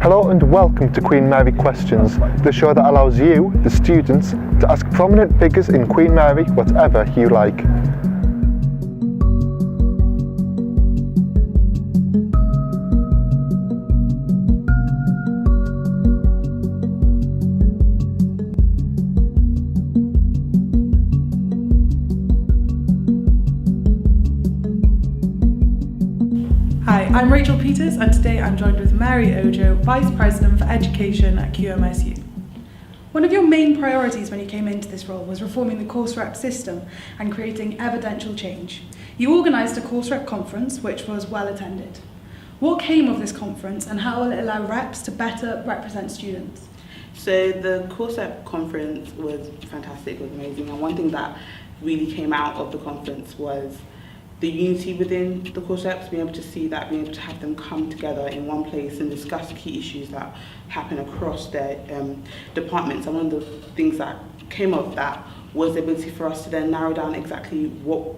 Hello and welcome to Queen Mary Questions, the show that allows you, the students, to ask prominent figures in Queen Mary whatever you like. Hi, I'm Rachel Peters and today I'm joined with Mary Ojo, Vice President for Education at QMSU. One of your main priorities when you came into this role was reforming the course rep system and creating evidential change. You organised a course rep conference which was well attended. What came of this conference and how will it allow reps to better represent students? So the course rep conference was fantastic, it was amazing, and one thing that really came out of the conference was the unity within the course reps, being able to see that, being able to have them come together in one place and discuss key issues that happen across their departments. And one of the things that came of that was the ability for us to then narrow down exactly what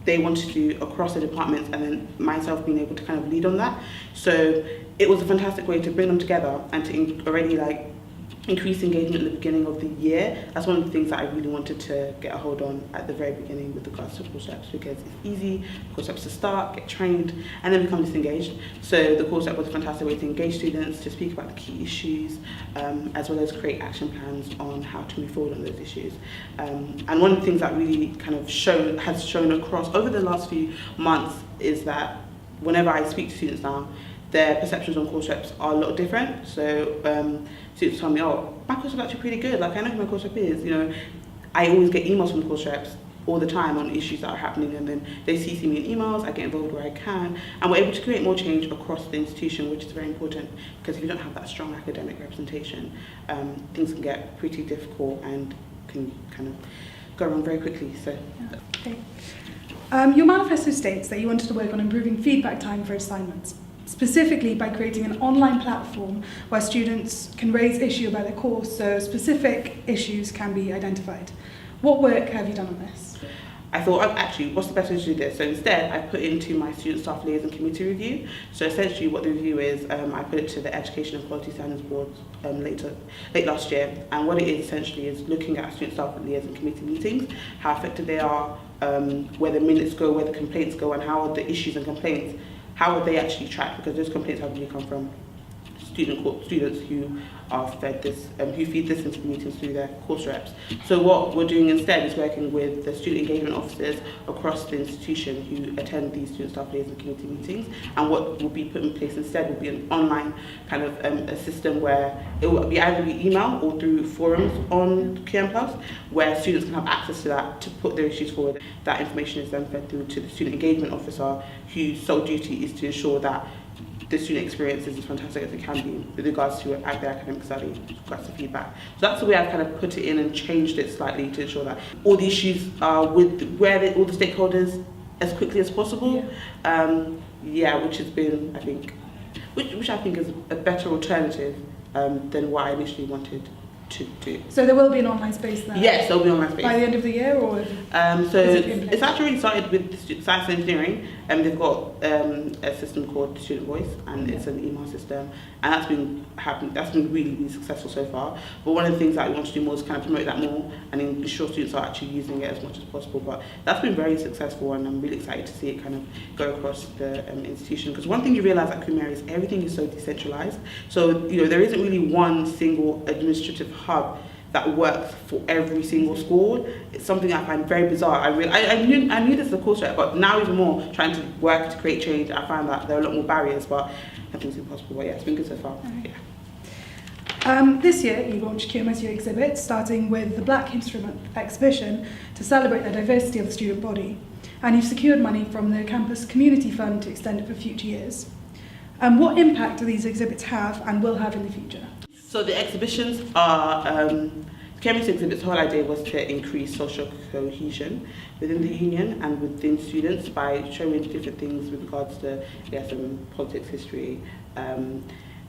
they wanted to do across the departments, and then myself being able to kind of lead on that. So it was a fantastic way to bring them together and to already increase engagement at the beginning of the year. That's one of the things that I really wanted to get a hold on at the very beginning with regards to course reps, because it's easy for course reps to start, get trained, and then become disengaged. So the course rep was a fantastic way to engage students, to speak about the key issues, as well as create action plans on how to move forward on those issues. And one of the things that really kind of has shown across over the last few months is that whenever I speak to students now, their perceptions on course reps are a lot different. So students tell me, oh, my course rep is actually pretty good, like I know who my course rep is. You know, I always get emails from the course reps all the time on issues that are happening, and then they CC me in emails, I get involved where I can, and we're able to create more change across the institution, which is very important, because if you don't have that strong academic representation, things can get pretty difficult and can kind of go wrong very quickly. So. Yeah. Okay. Your manifesto states that you wanted to work on improving feedback time for assignments, specifically by creating an online platform where students can raise issue about their course, so specific issues can be identified. What work have you done on this? I thought, actually, what's the best way to do this? So instead, I put into my student staff liaison committee review. So essentially what the review is, I put it to the Education and Quality Standards Board late last year. And what it is essentially is looking at student staff liaison committee meetings, how effective they are, where the minutes go, where the complaints go, and how the issues and complaints, how would they actually track? Because those complaints have really come from students who are fed this, who feed this into the meetings through their course reps. So what we're doing instead is working with the student engagement officers across the institution who attend these student staff liaison committee meetings, and what will be put in place instead will be an online kind of a system where it will be either be email or through forums on QM+, where students can have access to that to put their issues forward. That information is then fed through to the student engagement officer, whose sole duty is to ensure that the student experience is as fantastic as it can be with regards to their academic study, with regards to feedback. So that's the way I've kind of put it in and changed it slightly to ensure that all the issues are with all the stakeholders as quickly as possible. Which has been, I think, which I think is a better alternative than what I initially wanted to do. So there will be an online space there? Yes, there will be an online space. By the end of the year, or? So it's actually already started with science and engineering, and they've got a system called Student Voice, and it's an email system, and that's been really, really successful so far. But one of the things that we want to do more is kind of promote that more and ensure students are actually using it as much as possible. But that's been very successful, and I'm really excited to see it kind of go across the institution. Because one thing you realise at Queen Mary is everything is so decentralised. So there isn't really one single administrative hub that works for every single school. It's something I find very bizarre. I knew this as a course rep, but now even more trying to work to create change, I find that there are a lot more barriers, but nothing's impossible. But yeah, it's been good so far. Right. Yeah. This year you launched QMSU exhibits, starting with the Black History Month exhibition to celebrate the diversity of the student body, and you've secured money from the campus community fund to extend it for future years. What impact do these exhibits have and will have in the future? So the exhibitions are, QMSU exhibits, the whole idea was to increase social cohesion within the union and within students by showing different things with regards to politics, history,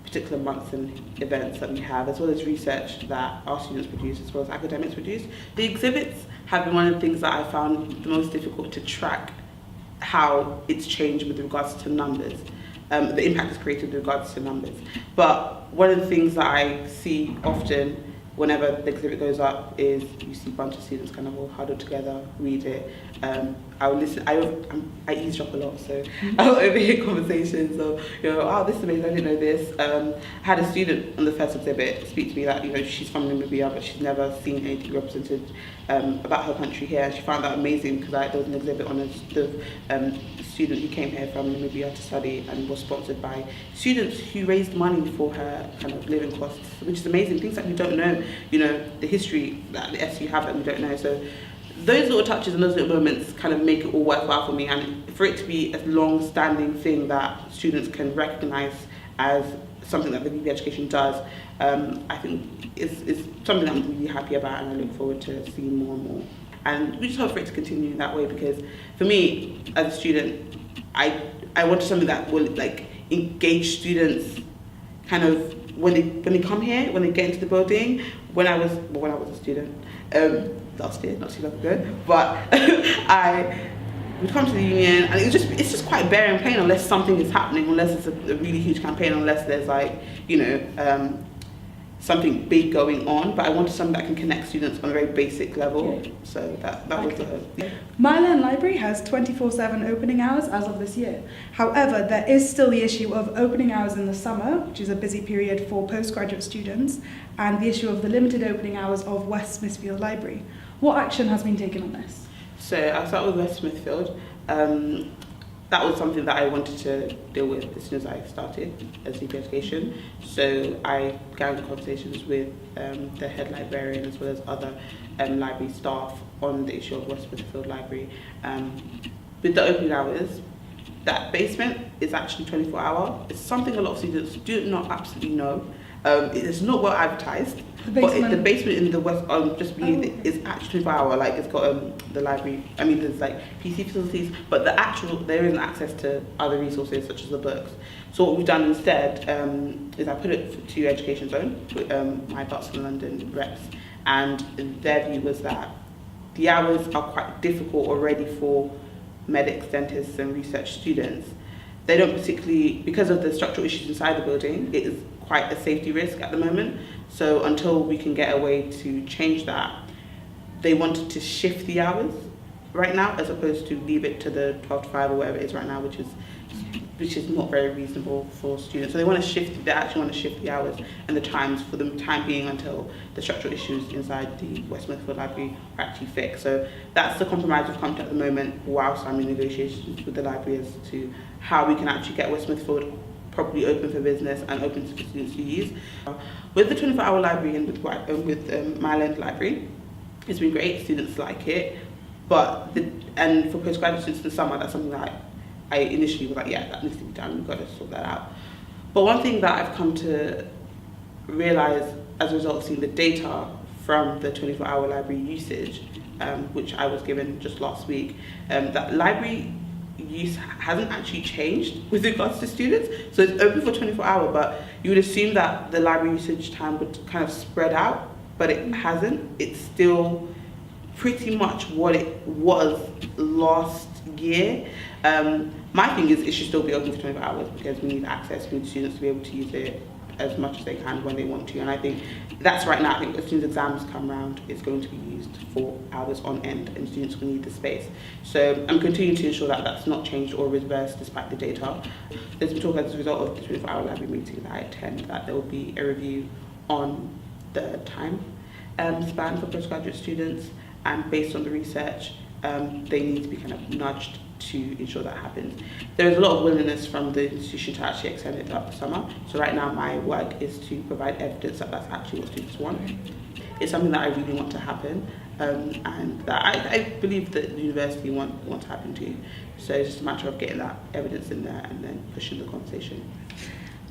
particular months and events that we have, as well as research that our students produce, as well as academics produce. The exhibits have been one of the things that I found the most difficult to track how it's changed with regards to numbers. the impact it's created with regards to numbers. But one of the things that I see often whenever the exhibit goes up is you see a bunch of students kind of all huddled together, read it. I'll listen. I eavesdrop a lot, so I'll overhear conversations of, oh, this is amazing, I didn't know this. I had a student on the first exhibit speak to me that, she's from Namibia, but she's never seen anything represented about her country here. She found that amazing because there was an exhibit on the student who came here from Namibia to study and was sponsored by students who raised money for her kind of living costs, which is amazing. Things that we don't know, the history that the SU have that we don't know. So those little touches and those little moments kind of make it all worthwhile for me, and for it to be a long-standing thing that students can recognise as something that the VB education does, I think is something I'm really happy about, and I look forward to seeing more and more. And we just hope for it to continue that way, because for me as a student, I wanted something that will engage students kind of when they come here, when they get into the building. When I was a student, last year, not too long ago, but I would come to the union, and it's just quite bare and plain unless something is happening, unless it's a really huge campaign, unless there's something big going on. But I wanted something that can connect students on a very basic level. So that was the hope. Mile Library has 24/7 opening hours as of this year. However, there is still the issue of opening hours in the summer, which is a busy period for postgraduate students, and the issue of the limited opening hours of West Smithfield Library. What action has been taken on this? So I'll start with West Smithfield. That was something that I wanted to deal with as soon as I started as VP Education. So I began conversations with the head librarian as well as other library staff on the issue of West Smithfield Library. With the opening hours, that basement is actually 24-hour. It's something a lot of students do not absolutely know. It is not well advertised, but the basement in the West, is actually 24-hour. Like, it's got the library. I mean, there's PC facilities, but there isn't access to other resources such as the books. So what we've done instead is I put it to Education Zone, with my Barcelona London reps, and their view was that the hours are quite difficult already for medics, dentists, and research students. They don't particularly, because of the structural issues inside the building, it is quite a safety risk at the moment. So until we can get a way to change that, they wanted to shift the hours right now, as opposed to leave it to the 12 to 5 or whatever it is right now, which is not very reasonable for students. So they actually want to shift the hours and the times for the time being until the structural issues inside the West Smithfield Library are actually fixed. So that's the compromise we've come to at the moment, whilst I'm in negotiations with the library as to how we can actually get West Smithfield properly open for business and open to students to use. With the 24-hour library and with Mile Library, it's been great, students like it, and for postgraduate students in the summer, that's something that I initially was like, yeah, that needs to be done, we've got to sort that out. But one thing that I've come to realise as a result of seeing the data from the 24-hour library usage, which I was given just last week, that library use hasn't actually changed with regards to students. So it's open for 24-hour, but you would assume that the library usage time would kind of spread out, but it hasn't. It's still pretty much what it was last year. My thing is, it should still be open for 24 hours because we need access, we need students to be able to use it as much as they can when they want to. And I think that's right now. I think as soon as exams come around, it's going to be used for hours on end, and students will need the space. So I'm continuing to ensure that that's not changed or reversed despite the data. There's been talk as a result of the 24-hour library meeting that I attend that there will be a review on the time span for postgraduate students, and based on the research, they need to be kind of nudged to ensure that happens. There is a lot of willingness from the institution to actually extend it throughout the summer. So right now my work is to provide evidence that that's actually what students want. It's something that I really want to happen, and that I believe that the university want to happen too. So it's just a matter of getting that evidence in there and then pushing the conversation.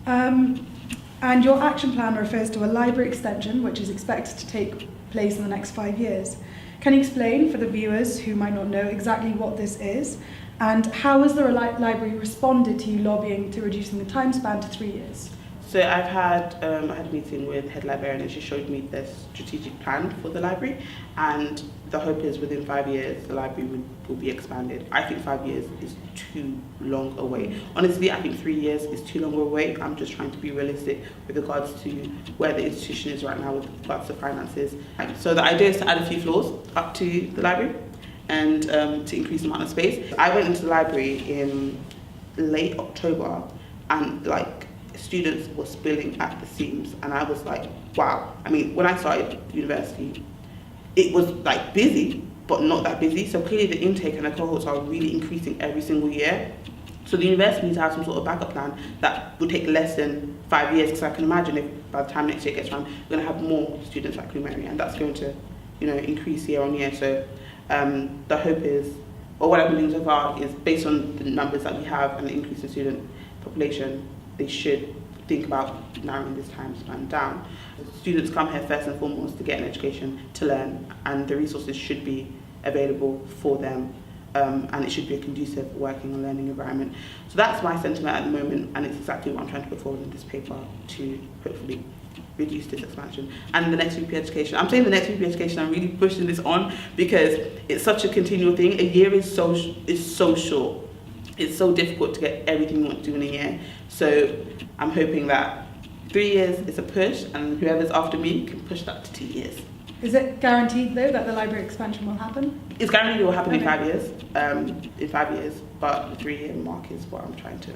And your action plan refers to a library extension which is expected to take place in the next 5 years. Can you explain for the viewers who might not know exactly what this is, and how has the library responded to you lobbying to reducing the time span to 3 years? So I had a meeting with head librarian, and she showed me the strategic plan for the library, and the hope is within 5 years the library will be expanded. I think 5 years is too long away. Honestly, I think 3 years is too long away. I'm just trying to be realistic with regards to where the institution is right now with regards to finances. So the idea is to add a few floors up to the library and to increase the amount of space. I went into the library in late October and like students were spilling at the seams, and I was like, wow. I mean, when I started university, it was like busy, but not that busy. So clearly the intake and the cohorts are really increasing every single year. So the university needs to have some sort of backup plan that would take less than 5 years, because I can imagine if by the time next year gets around, we're going to have more students at Queen Mary, and that's going to, increase year on year. So the hope is, or what I've been doing so far is, based on the numbers that we have and the increase in student population, they should think about narrowing this time span down. Students come here first and foremost to get an education, to learn, and the resources should be available for them, and it should be a conducive working and learning environment. So that's my sentiment at the moment, and it's exactly what I'm trying to put forward in this paper to hopefully reduce this expansion. And the next VP education, I'm saying the next VP education, I'm really pushing this on because it's such a continual thing. A year is so short. It's so difficult to get everything you want to do in a year. So I'm hoping that 3 years is a push, and whoever's after me can push that to 2 years. Is it guaranteed though that the library expansion will happen? It's guaranteed it will happen Okay. in 5 years, but the 3-year mark is what I'm trying to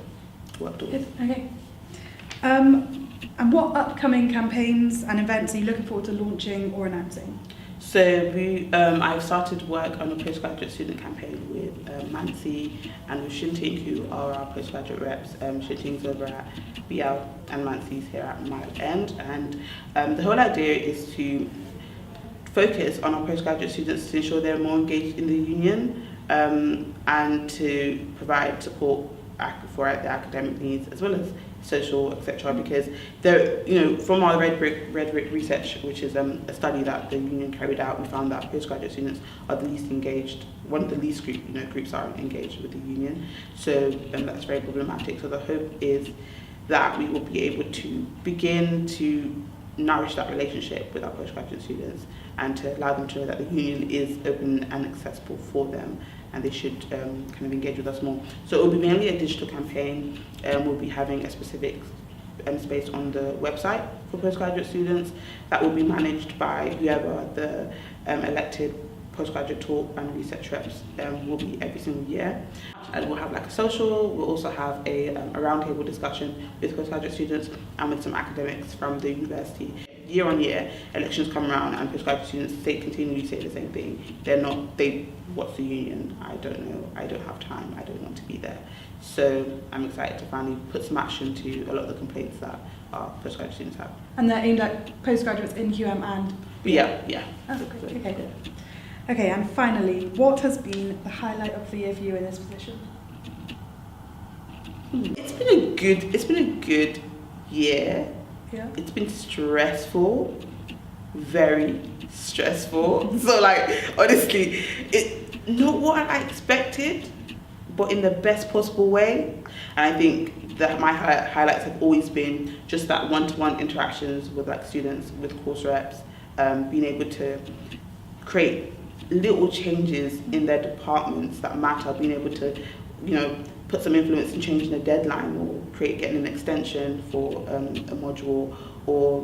work towards. Okay. And what upcoming campaigns and events are you looking forward to launching or announcing? So I've started work on a postgraduate student campaign with Mansi and with Shinting, who are our postgraduate reps. Shinting's over at BL and Mansi's here at Mile End. And the whole idea is to focus on our postgraduate students to ensure they're more engaged in the union, and to provide support for their academic needs as well as social, etc. Because from our Red Brick research, which is a study that the union carried out, we found that postgraduate students are the least engaged, one of the least groups are engaged with the union. So that's very problematic. So the hope is that we will be able to begin to nourish that relationship with our postgraduate students and to allow them to know that the union is open and accessible for them, and they should kind of engage with us more. So it will be mainly a digital campaign. We'll be having a specific space on the website for postgraduate students that will be managed by whoever the elected postgraduate talk and research reps will be every single year. And we'll have like a social, we'll also have a roundtable discussion with postgraduate students and with some academics from the university. Year on year, elections come around and postgraduate students continually say the same thing. What's the union? I don't know, I don't have time, I don't want to be there. So I'm excited to finally put some action to a lot of the complaints that our postgraduate students have. And they're aimed at postgraduates in QM and? Yeah. Oh, okay, good. Okay, and finally, what has been the highlight of the year for you in this position? It's been a good year. Yeah. It's been stressful, very stressful. So honestly, it's not what I expected, but in the best possible way. And I think that my highlights have always been just that one-to-one interactions with students, with course reps, being able to create little changes in their departments that matter, being able to, put some influence in changing a deadline or getting an extension for a module, or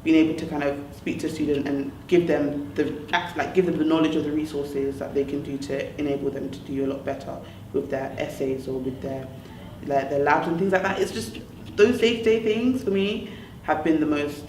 being able to kind of speak to a student and give them the knowledge of the resources that they can do to enable them to do a lot better with their essays or with their labs and things like that. It's just those day-to-day things for me have been the most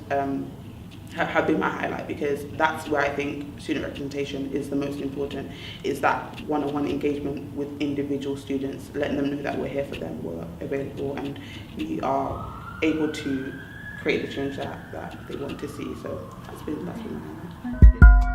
have been my highlight, because that's where I think student representation is the most important, is that one-on-one engagement with individual students, letting them know that we're here for them, we're available, and we are able to create the change that they want to see. So that's been my highlight.